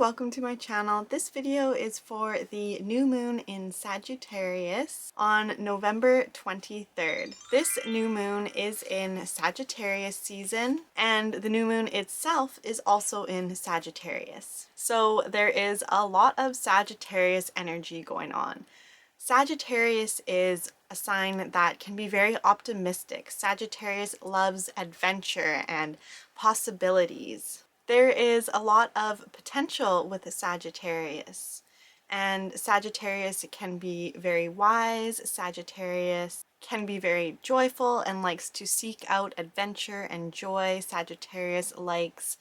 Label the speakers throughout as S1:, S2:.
S1: welcome to my channel. This video is for the new moon in Sagittarius on November 23rd. This new moon is in Sagittarius season, and the new moon itself is also in Sagittarius. So there is a lot of Sagittarius energy going on. Sagittarius is a sign that can be very optimistic. Sagittarius loves adventure and possibilities. There is a lot of potential with a Sagittarius, and Sagittarius can be very wise. Sagittarius can be very joyful and likes to seek out adventure and joy. Sagittarius likes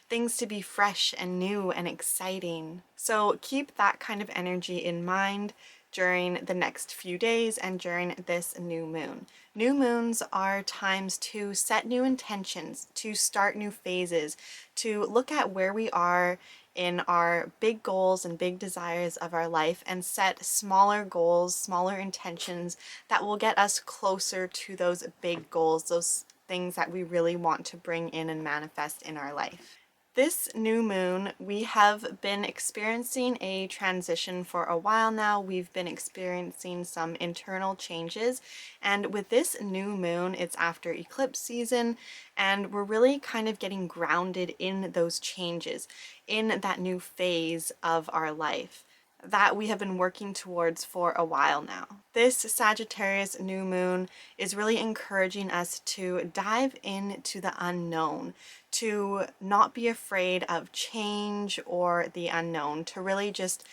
S1: things to be fresh and new and exciting. So keep that kind of energy in mind during the next few days and during this new moon. New moons are times to set new intentions, to start new phases, to look at where we are in our big goals and big desires of our life and set smaller goals, smaller intentions that will get us closer to those big goals, those things that we really want to bring in and manifest in our life. This new moon, we have been experiencing a transition for a while now. We've been experiencing some internal changes, and with this new moon, it's after eclipse season, and we're really kind of getting grounded in those changes, in that new phase of our life that we have been working towards for a while now. This Sagittarius new moon is really encouraging us to dive into the unknown, to not be afraid of change or the unknown, to really just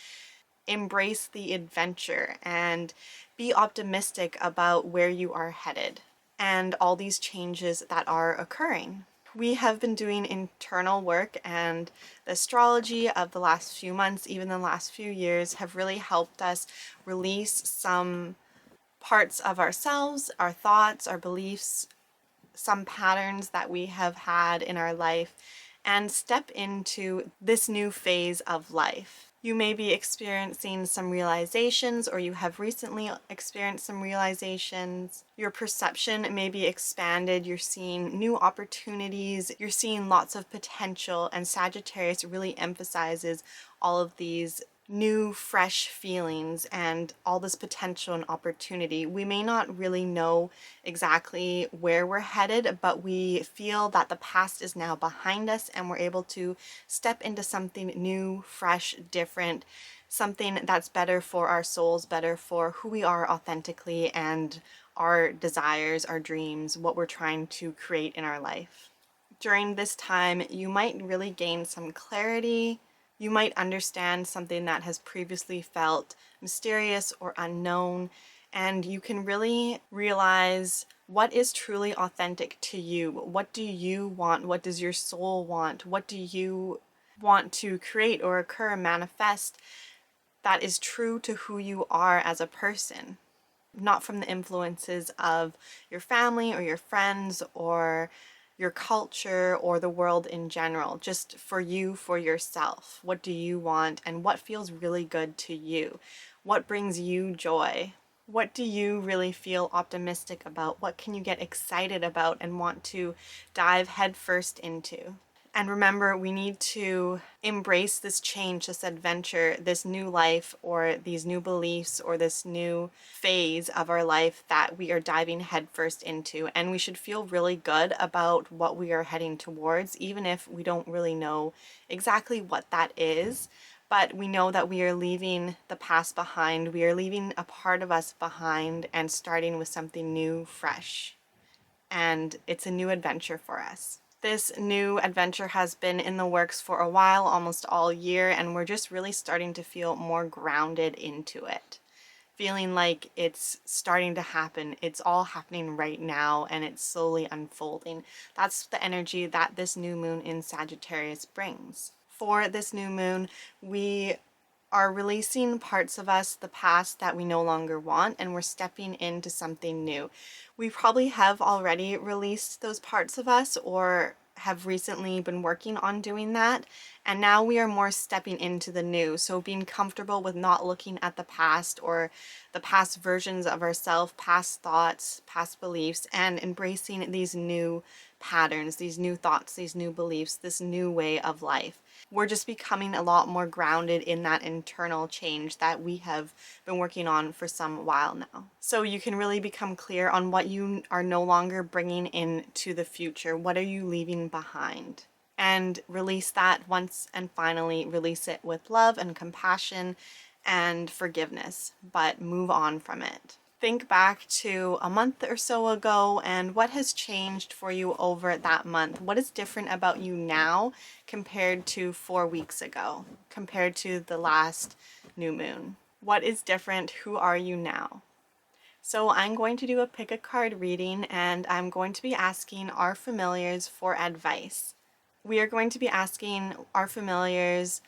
S1: embrace the adventure and be optimistic about where you are headed and all these changes that are occurring. We have been doing internal work, and the astrology of the last few months, even the last few years, have really helped us release some parts of ourselves, our thoughts, our beliefs, some patterns that we have had in our life, and step into this new phase of life. You may be experiencing some realizations, or you have recently experienced some realizations. Your perception may be expanded. You're seeing new opportunities. You're seeing lots of potential, and Sagittarius really emphasizes all of these new, fresh feelings and all this potential and opportunity. We may not really know exactly where we're headed, but we feel that the past is now behind us and we're able to step into something new, fresh, different, something that's better for our souls, better for who we are authentically and our desires, our dreams, what we're trying to create in our life. During this time, you might really gain some clarity. You might understand something that has previously felt mysterious or unknown, and you can really realize what is truly authentic to you. What do you want? What does your soul want? What do you want to create or occur, manifest that is true to who you are as a person? Not from the influences of your family or your friends or your culture or the world in general, just for you, for yourself. What do you want and what feels really good to you? What brings you joy? What do you really feel optimistic about? What can you get excited about and want to dive headfirst into? And remember, we need to embrace this change, this adventure, this new life, or these new beliefs, or this new phase of our life that we are diving headfirst into. And we should feel really good about what we are heading towards, even if we don't really know exactly what that is. But we know that we are leaving the past behind. We are leaving a part of us behind and starting with something new, fresh. And it's a new adventure for us. This new adventure has been in the works for a while, almost all year, and we're just really starting to feel more grounded into it. Feeling like it's starting to happen. It's all happening right now, and it's slowly unfolding. That's the energy that this new moon in Sagittarius brings. For this new moon, we are releasing parts of us, the past, that we no longer want, and we're stepping into something new. We probably have already released those parts of us or have recently been working on doing that, and now we are more stepping into the new. So being comfortable with not looking at the past or the past versions of ourselves, past thoughts, past beliefs, and embracing these new patterns, these new thoughts, these new beliefs, this new way of life. we're just becoming a lot more grounded in that internal change that we have been working on for some while now. So you can really become clear on what you are no longer bringing into the future. What are you leaving behind? And release that once and finally release it with love and compassion and forgiveness, but move on from it. Think back to a month or so ago and what has changed for you over that month. What is different about you now compared to 4 weeks ago, compared to the last new moon? What is different? Who are you now? So I'm going to do a pick a card reading, and I'm going to be asking our familiars for advice. We are going to be asking our familiars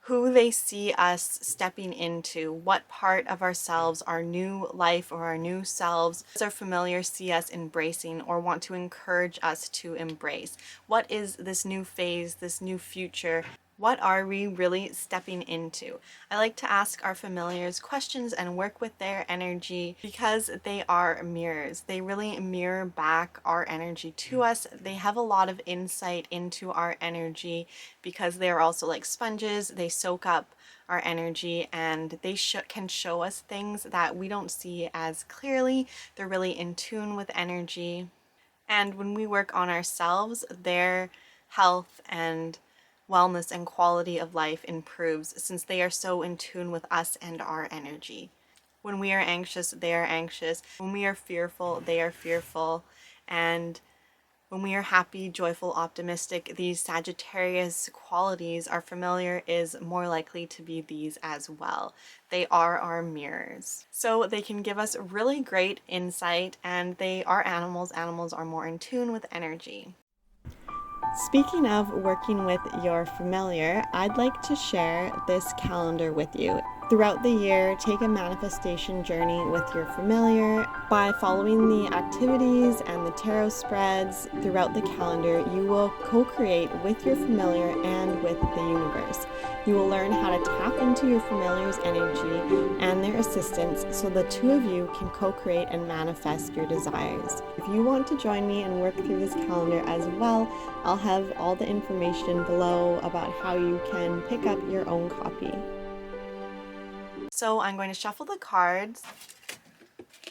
S1: who they see us stepping into, what part of ourselves, our new life or our new selves, does our familiar see us embracing or want to encourage us to embrace? What is this new phase, this new future? What are we really stepping into? I like to ask our familiars questions and work with their energy because they are mirrors. They really mirror back our energy to us. They have a lot of insight into our energy because they are also like sponges. They soak up our energy and they can show us things that we don't see as clearly. They're really in tune with energy. And when we work on ourselves, their health and wellness and quality of life improves since they are so in tune with us and our energy. When we are anxious, they are anxious. When we are fearful, they are fearful. And when we are happy, joyful, optimistic, these Sagittarius qualities are familiar is more likely to be these as well. They are our mirrors. So they can give us really great insight, and they are animals. Animals are more in tune with energy. Speaking of working with your familiar, I'd like to share this calendar with you. Throughout the year, take a manifestation journey with your familiar. By following the activities and the tarot spreads throughout the calendar, you will co-create with your familiar and with the universe. You will learn how to tap into your familiar's energy and their assistance so the two of you can co-create and manifest your desires. If you want to join me and work through this calendar as well, I'll have all the information below about how you can pick up your own copy. So I'm going to shuffle the cards.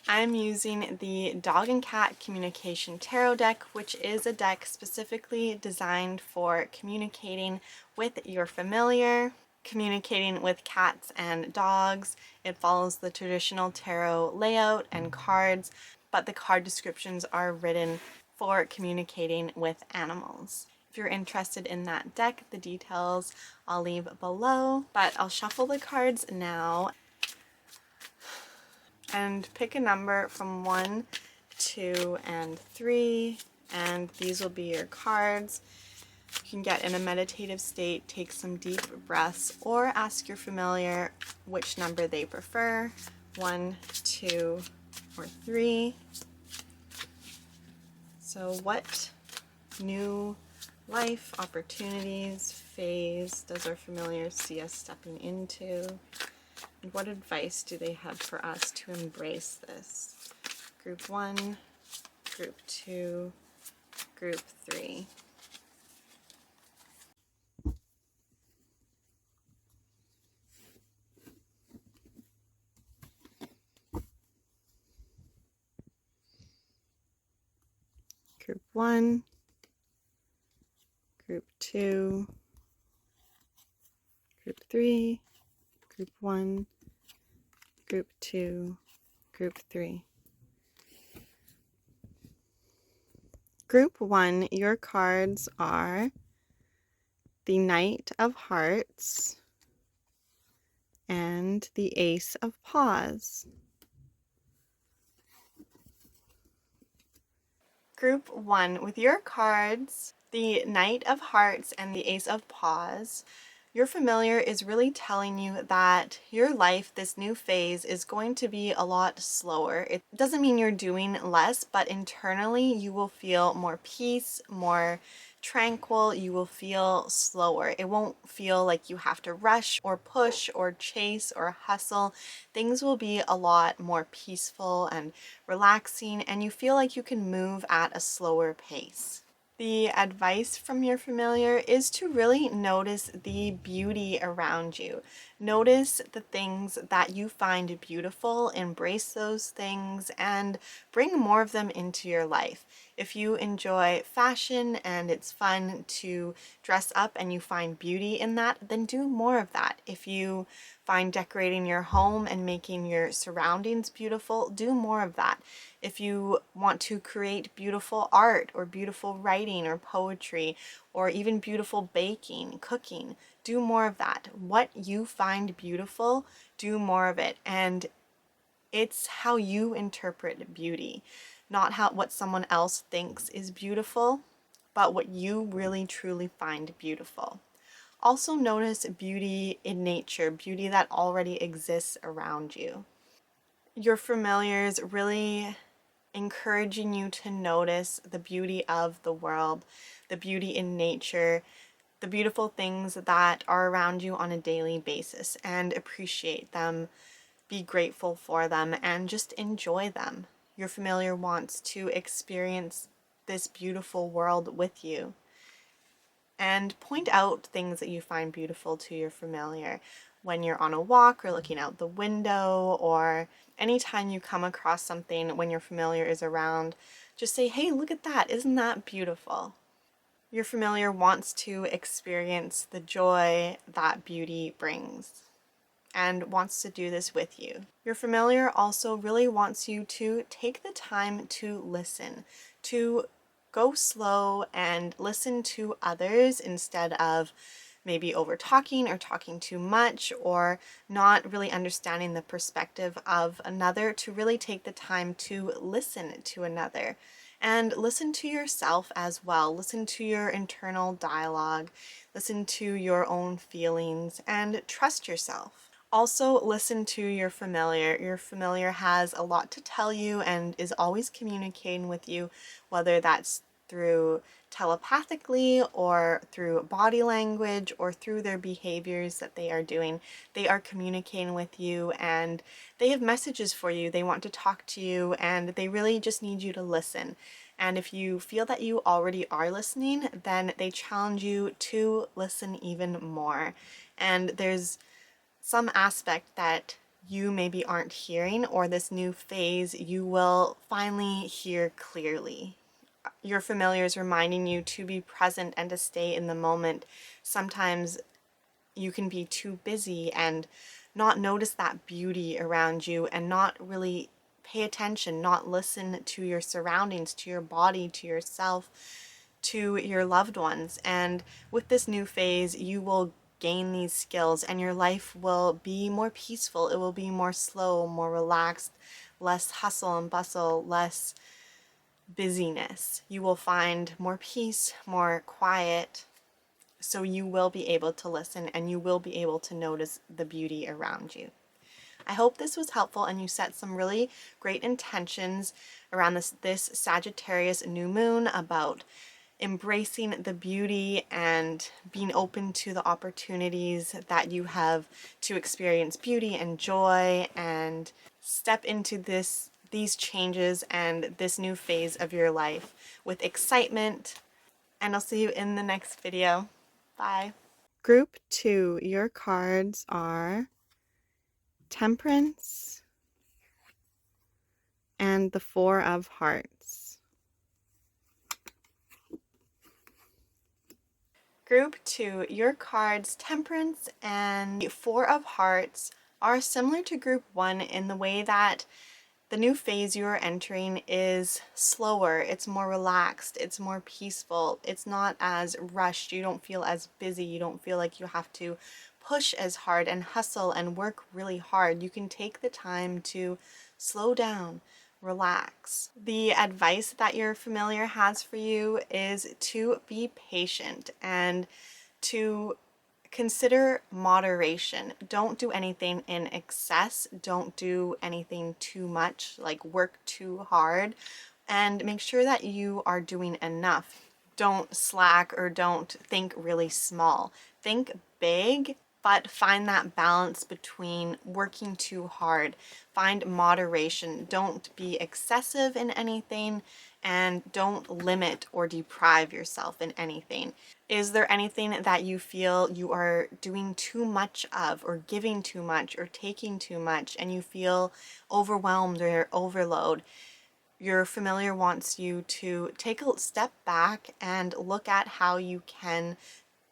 S1: I'm using the Dog and Cat Communication Tarot deck, which is a deck specifically designed for communicating with your familiar, communicating with cats and dogs. It follows the traditional tarot layout and cards, but the card descriptions are written for communicating with animals. If you're interested in that deck, the details I'll leave below, but I'll shuffle the cards now and pick a number from 1, 2, and 3, and these will be your cards. You can get in a meditative state, take some deep breaths, or ask your familiar which number they prefer, 1, 2, or 3. So what new life, opportunities, phase does our familiar see us stepping into? And what advice do they have for us to embrace this? Group 1, Group 2, Group 3. Group 1, Group 2, Group 3, Group 1, Group 2, Group 3. Group 1, your cards are the Knight of Hearts and the Ace of Paws. Group 1, with your cards, the Knight of Hearts and the Ace of Paws, your familiar is really telling you that your life, this new phase, is going to be a lot slower. It doesn't mean you're doing less, but internally you will feel more peace, more tranquil, you will feel slower. It won't feel like you have to rush or push or chase or hustle. Things will be a lot more peaceful and relaxing, and you feel like you can move at a slower pace. The advice from your familiar is to really notice the beauty around you. Notice the things that you find beautiful, embrace those things, and bring more of them into your life. If you enjoy fashion and it's fun to dress up and you find beauty in that, then do more of that. If you find decorating your home and making your surroundings beautiful, do more of that. If you want to create beautiful art or beautiful writing or poetry or even beautiful baking, cooking, do more of that. What you find beautiful, do more of it. And it's how you interpret beauty, not what someone else thinks is beautiful, but what you really truly find beautiful. Also notice beauty in nature, beauty that already exists around you. Your familiars really encouraging you to notice the beauty of the world, the beauty in nature, the beautiful things that are around you on a daily basis, and appreciate them, be grateful for them, and just enjoy them. Your familiar wants to experience this beautiful world with you. And point out things that you find beautiful to your familiar when you're on a walk or looking out the window, or anytime you come across something when your familiar is around, just say, hey, look at that, isn't that beautiful? Your familiar wants to experience the joy that beauty brings and wants to do this with you. Your familiar also really wants you to take the time to listen, to go slow and listen to others instead of maybe over talking or talking too much or not really understanding the perspective of another, to really take the time to listen to another. And listen to yourself as well. Listen to your internal dialogue. Listen to your own feelings and trust yourself. Also, listen to your familiar. Your familiar has a lot to tell you and is always communicating with you, whether that's through telepathically or through body language or through their behaviors that they are doing. They are communicating with you and they have messages for you. They want to talk to you and they really just need you to listen. And if you feel that you already are listening, then they challenge you to listen even more. And there's some aspect that you maybe aren't hearing, or this new phase you will finally hear clearly. Your familiar is reminding you to be present and to stay in the moment. Sometimes you can be too busy and not notice that beauty around you and not really pay attention, not listen to your surroundings, to your body, to yourself, to your loved ones. And with this new phase, you will gain these skills and your life will be more peaceful. It will be more slow, more relaxed, less hustle and bustle, less busyness. You will find more peace, more quiet, so you will be able to listen and you will be able to notice the beauty around you. I hope this was helpful and you set some really great intentions around this Sagittarius new moon about embracing the beauty and being open to the opportunities that you have to experience beauty and joy and step into these changes and this new phase of your life with excitement. And I'll see you in the next video. Bye. Group 2, your cards are Temperance and the Four of Hearts. Group 2, your cards Temperance and the Four of Hearts are similar to Group 1 in the way that the new phase you are entering is slower, it's more relaxed, it's more peaceful, it's not as rushed, you don't feel as busy, you don't feel like you have to push as hard and hustle and work really hard. You can take the time to slow down, relax. The advice that your familiar has for you is to be patient and to consider moderation. Don't do anything in excess. Don't do anything too much, like work too hard, and make sure that you are doing enough. Don't slack or don't think really small. Think big, but find that balance between working too hard. Find moderation. Don't be excessive in anything and don't limit or deprive yourself in anything. Is there anything that you feel you are doing too much of, or giving too much, or taking too much, and you feel overwhelmed or overload? Your familiar wants you to take a step back and look at how you can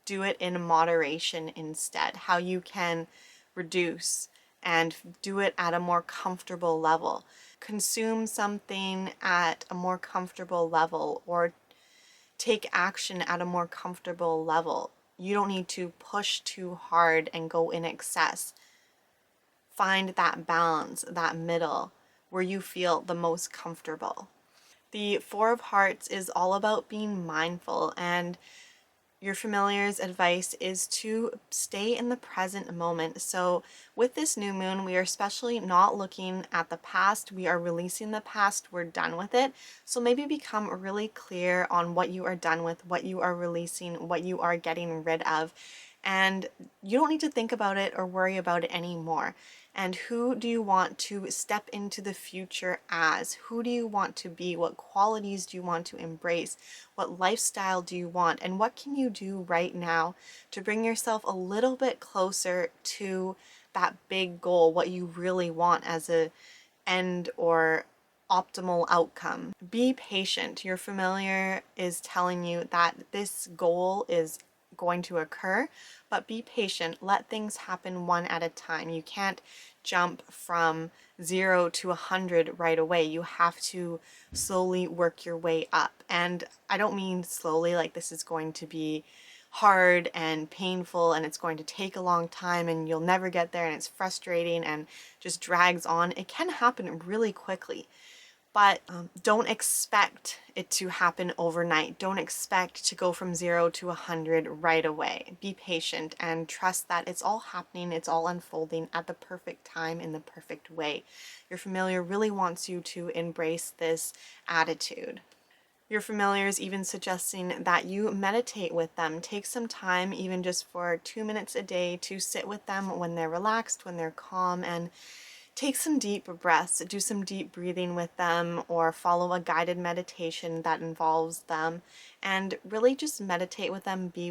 S1: do it in moderation instead, how you can reduce and do it at a more comfortable level. Consume something at a more comfortable level, or take action at a more comfortable level. You don't need to push too hard and go in excess. Find that balance, that middle, where you feel the most comfortable. The Four of Hearts is all about being mindful, and your familiar's advice is to stay in the present moment. So with this new moon, we are especially not looking at the past. We are releasing the past. We're done with it. So maybe become really clear on what you are done with, what you are releasing, what you are getting rid of. And you don't need to think about it or worry about it anymore. And who do you want to step into the future as? Who do you want to be? What qualities do you want to embrace? What lifestyle do you want? And what can you do right now to bring yourself a little bit closer to that big goal, what you really want as a end or optimal outcome? Be patient. Your familiar is telling you that this goal is going to occur, but be patient. Let things happen one at a time. You can't jump from 0 to 100 right away. You have to slowly work your way up. And I don't mean slowly like this is going to be hard and painful and it's going to take a long time and you'll never get there and it's frustrating and just drags on. It can happen really quickly. But don't expect it to happen overnight. Don't expect to go from 0 to 100 right away. Be patient and trust that it's all happening, it's all unfolding at the perfect time in the perfect way. Your familiar really wants you to embrace this attitude. Your familiar is even suggesting that you meditate with them. Take some time, even just for 2 minutes a day, to sit with them when they're relaxed, when they're calm, and take some deep breaths, do some deep breathing with them, or follow a guided meditation that involves them, and really just meditate with them, be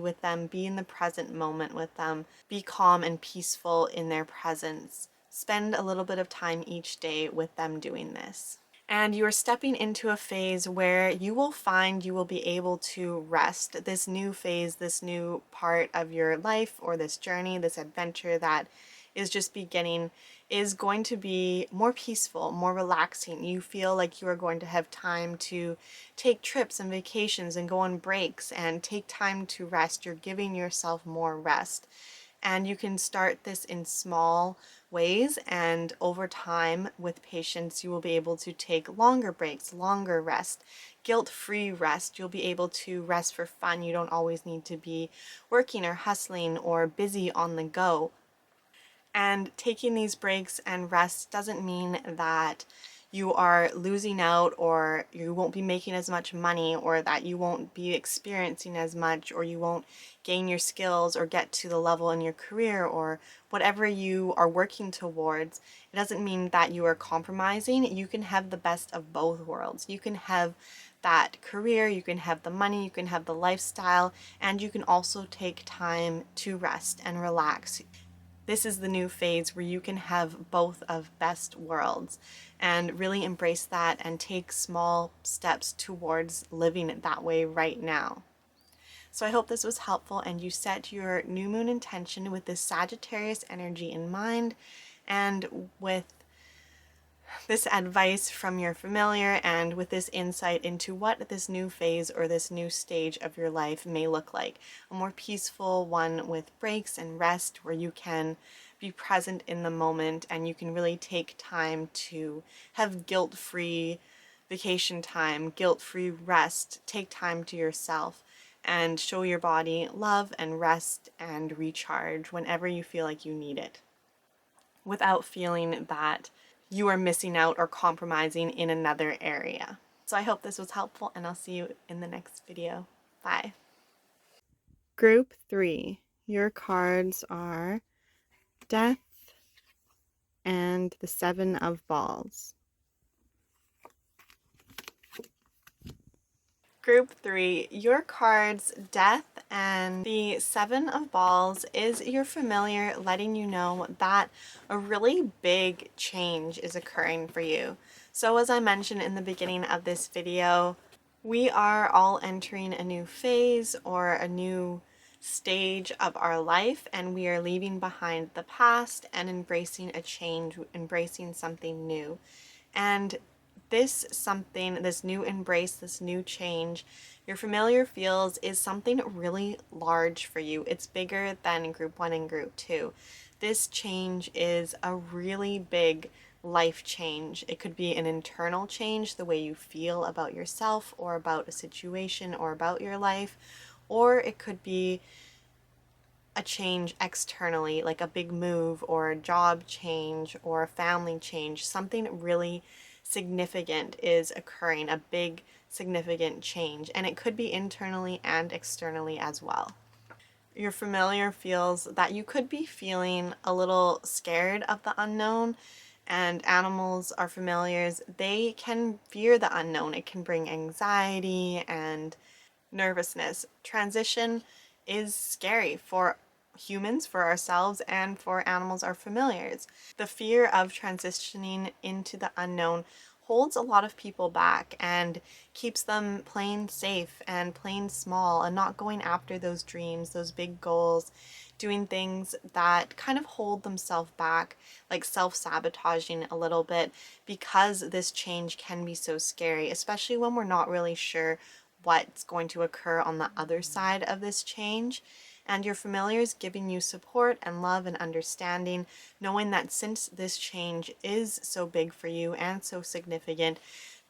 S1: in the present moment with them, be calm and peaceful in their presence. Spend a little bit of time each day with them doing this. And you are stepping into a phase where you will find you will be able to rest. This new phase, this new part of your life, or this journey, this adventure that is just beginning, is going to be more peaceful, more relaxing. You feel like you are going to have time to take trips and vacations and go on breaks and take time to rest. You're giving yourself more rest. And you can start this in small ways, and over time, with patience, you will be able to take longer breaks, longer rest, guilt-free rest. You'll be able to rest for fun. You don't always need to be working or hustling or busy on the go. And taking these breaks and rest doesn't mean that you are losing out, or you won't be making as much money, or that you won't be experiencing as much, or you won't gain your skills or get to the level in your career, or whatever you are working towards. It doesn't mean that you are compromising. You can have the best of both worlds. You can have that career, you can have the money, you can have the lifestyle, and you can also take time to rest and relax. This is the new phase where you can have both of best worlds, and really embrace that and take small steps towards living it that way right now. So I hope this was helpful and you set your new moon intention with this Sagittarius energy in mind, and with this advice from your familiar, and with this insight into what this new phase or this new stage of your life may look like. A more peaceful one with breaks and rest, where you can be present in the moment and you can really take time to have guilt-free vacation time, guilt-free rest, take time to yourself and show your body love and rest and recharge whenever you feel like you need it, without feeling that you are missing out or compromising in another area. So I hope this was helpful, and I'll see you in the next video. Bye. Group 3. Your cards are Death and the Seven of Balls. Group 3, your cards, Death and the Seven of Balls, is your familiar letting you know that a really big change is occurring for you. So as I mentioned in the beginning of this video, we are all entering a new phase or a new stage of our life, and we are leaving behind the past and embracing a change, embracing something new. And this new embrace, this new change, your familiar feels is something really large for you. It's bigger than group 1 and group 2. This change is a really big life change. It could be an internal change, the way you feel about yourself or about a situation or about your life, or it could be a change externally, like a big move or a job change or a family change. Something really significant is occurring, a big significant change, and it could be internally and externally as well. Your familiar feels that you could be feeling a little scared of the unknown, and animals are familiars. They can fear the unknown. It can bring anxiety and nervousness. Transition is scary for humans, for ourselves, and for animals, our familiars. The fear of transitioning into the unknown holds a lot of people back and keeps them playing safe and playing small and not going after those dreams, those big goals, doing things that kind of hold themselves back, like self-sabotaging a little bit, because this change can be so scary, especially when we're not really sure what's going to occur on the other side of this change. And your familiars giving you support and love and understanding, knowing that since this change is so big for you and so significant,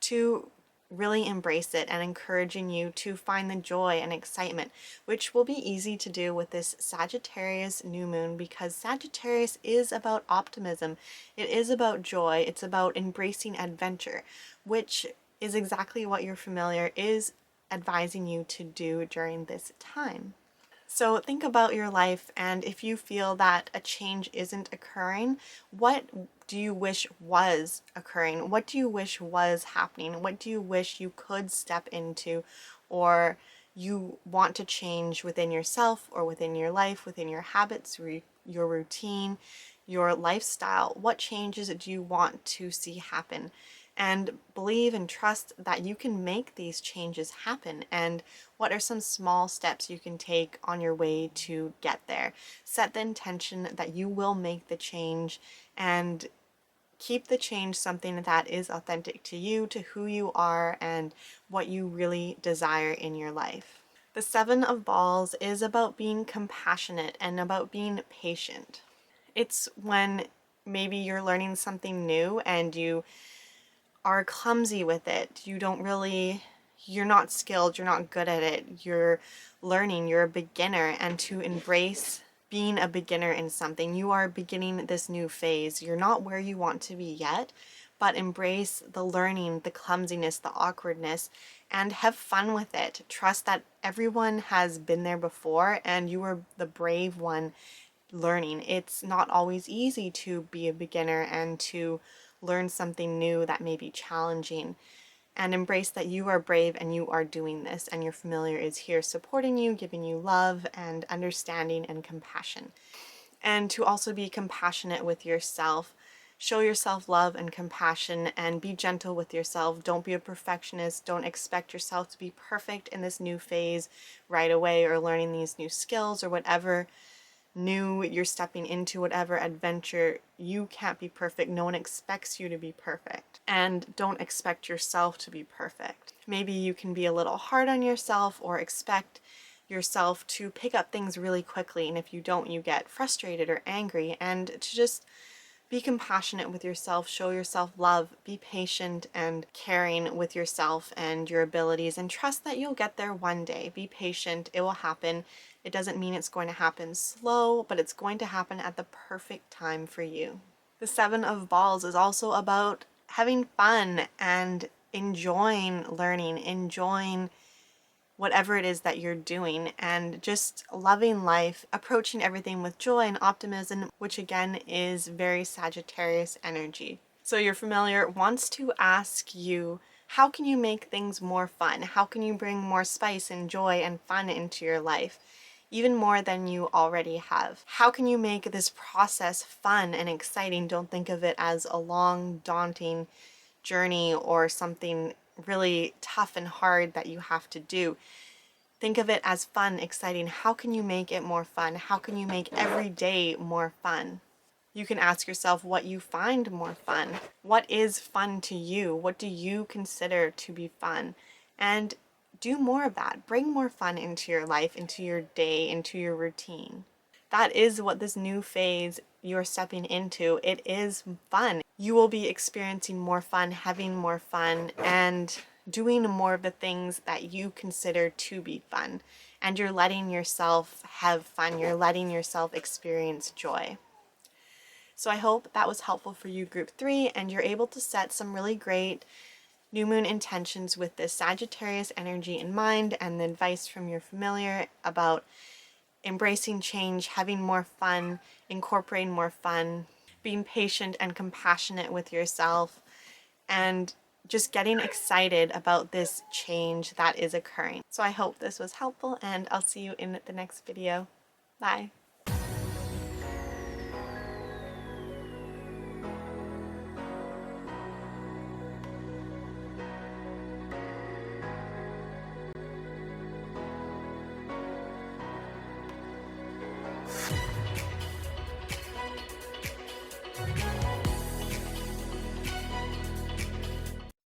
S1: to really embrace it and encouraging you to find the joy and excitement, which will be easy to do with this Sagittarius new moon, because Sagittarius is about optimism. It is about joy. It's about embracing adventure, which is exactly what your familiar is advising you to do during this time. So think about your life, and if you feel that a change isn't occurring, what do you wish was occurring? What do you wish was happening? What do you wish you could step into, or you want to change within yourself or within your life, within your habits, your routine, your lifestyle? What changes do you want to see happen? And believe and trust that you can make these changes happen. And what are some small steps you can take on your way to get there? Set the intention that you will make the change, and keep the change something that is authentic to you, to who you are, and what you really desire in your life. The Seven of Balls is about being compassionate and about being patient. It's when maybe you're learning something new and you are clumsy with it. You're not skilled, you're not good at it. You're learning, you're a beginner, and to embrace being a beginner in something. You are beginning this new phase. You're not where you want to be yet, but embrace the learning, the clumsiness, the awkwardness, and have fun with it. Trust that everyone has been there before, and you are the brave one learning. It's not always easy to be a beginner and to learn something new that may be challenging, and embrace that you are brave and you are doing this, and your familiar is here supporting you, giving you love and understanding and compassion. And to also be compassionate with yourself. Show yourself love and compassion and be gentle with yourself. Don't be a perfectionist. Don't expect yourself to be perfect in this new phase right away, or learning these new skills or whatever new you're stepping into, whatever adventure. You can't be perfect. No one expects you to be perfect. And don't expect yourself to be perfect. Maybe you can be a little hard on yourself or expect yourself to pick up things really quickly, and if you don't, you get frustrated or angry. And to just be compassionate with yourself, show yourself love, be patient and caring with yourself and your abilities, and trust that you'll get there one day. Be patient, it will happen. It doesn't mean it's going to happen slow, but it's going to happen at the perfect time for you. The Seven of Balls is also about having fun and enjoying learning, enjoying whatever it is that you're doing, and just loving life, approaching everything with joy and optimism, which again is very Sagittarius energy. So your familiar wants to ask you How can you make things more fun? How can you bring more spice and joy and fun into your life? Even more than you already have. How can you make this process fun and exciting? Don't think of it as a long, daunting journey or something really tough and hard that you have to do. Think of it as fun, exciting. How can you make it more fun? How can you make every day more fun? You can ask yourself what you find more fun. What is fun to you? What do you consider to be fun? And do more of that. Bring more fun into your life, into your day, into your routine. That is what this new phase you're stepping into. It is fun. You will be experiencing more fun, having more fun, and doing more of the things that you consider to be fun. And you're letting yourself have fun. You're letting yourself experience joy. So I hope that was helpful for you, group 3, and you're able to set some really great new moon intentions with this Sagittarius energy in mind and the advice from your familiar about embracing change, having more fun, incorporating more fun, being patient and compassionate with yourself, and just getting excited about this change that is occurring. So I hope this was helpful, and I'll see you in the next video. Bye.